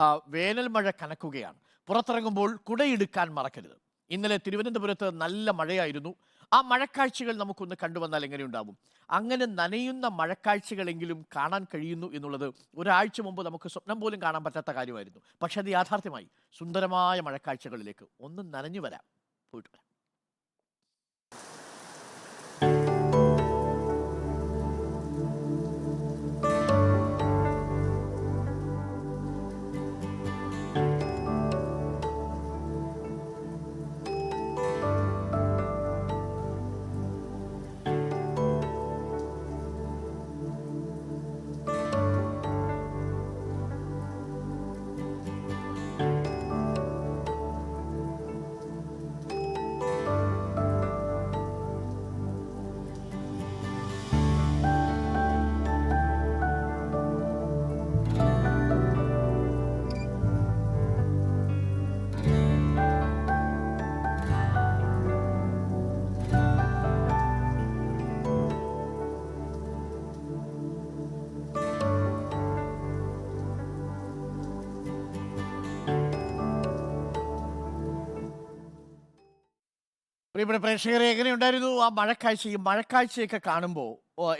വേനൽ മഴ കനക്കുകയാണ്. പുറത്തിറങ്ങുമ്പോൾ കുടയെടുക്കാൻ മറക്കരുത്. ഇന്നലെ തിരുവനന്തപുരത്ത് നല്ല മഴയായിരുന്നു. ആ മഴക്കാഴ്ചകൾ നമുക്കൊന്ന് കണ്ടുവന്നാൽ എങ്ങനെയുണ്ടാവും? അങ്ങനെ നനയുന്ന മഴക്കാഴ്ചകളെങ്കിലും കാണാൻ കഴിയുന്നു എന്നുള്ളത് ഒരാഴ്ച മുമ്പ് നമുക്ക് സ്വപ്നം പോലും കാണാൻ പറ്റാത്ത കാര്യമായിരുന്നു. പക്ഷെ അത് യാഥാർത്ഥ്യമായി. സുന്ദരമായ മഴക്കാഴ്ചകളിലേക്ക് ഒന്ന് നനഞ്ഞു വരാം. പോയിട്ട് വരാം. പ്രിയപ്പെട്ട പ്രേക്ഷകരെ, എങ്ങനെയുണ്ടായിരുന്നു ആ മഴക്കാഴ്ച? ഈ മഴക്കാഴ്ചയൊക്കെ കാണുമ്പോൾ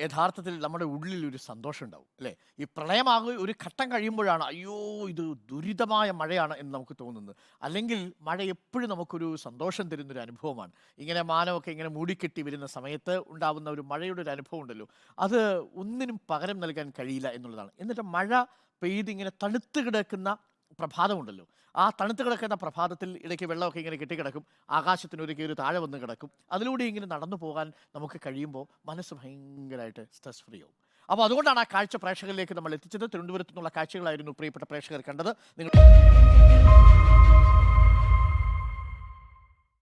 യഥാർത്ഥത്തിൽ നമ്മുടെ ഉള്ളിൽ ഒരു സന്തോഷം ഉണ്ടാവും അല്ലേ? ഈ പ്രളയമാകെ ഒരു ഘട്ടം കഴിയുമ്പോഴാണ് അയ്യോ ഇത് ദുരിതമായ മഴയാണ് എന്ന് നമുക്ക് തോന്നുന്നത്. അല്ലെങ്കിൽ മഴ എപ്പോഴും നമുക്കൊരു സന്തോഷം തരുന്നൊരു അനുഭവമാണ്. ഇങ്ങനെ മാനമൊക്കെ ഇങ്ങനെ മൂടിക്കെട്ടി വരുന്ന സമയത്ത് ഉണ്ടാവുന്ന ഒരു മഴയുടെ ഒരു അനുഭവം ഉണ്ടല്ലോ, അത് ഒന്നിനും പകരം നൽകാൻ കഴിയില്ല എന്നുള്ളതാണ്. എന്നിട്ട് മഴ പെയ്തിങ്ങനെ തണുത്ത് കിടക്കുന്ന പ്രഭാതമുണ്ടല്ലോ, ആ തണുത്ത് കിടക്കുന്ന പ്രഭാതത്തിൽ ഇടയ്ക്ക് വെള്ളമൊക്കെ ഇങ്ങനെ കെട്ടിക്കിടക്കും, ആകാശത്തിനൊരു കയറി താഴെ വന്ന് കിടക്കും. അതിലൂടെ ഇങ്ങനെ നടന്നു പോകാൻ നമുക്ക് കഴിയുമ്പോൾ മനസ്സ് ഭയങ്കരമായിട്ട് സ്ട്രെസ് ഫ്രീ ആവും. അപ്പോൾ അതുകൊണ്ടാണ് ആ കാഴ്ച പ്രേക്ഷകരിലേക്ക് നമ്മൾ എത്തിച്ചത്. തിരുവനന്തപുരത്തു നിന്നുള്ള കാഴ്ചകളായിരുന്നു പ്രിയപ്പെട്ട പ്രേക്ഷകർ കണ്ടത്. നിങ്ങൾ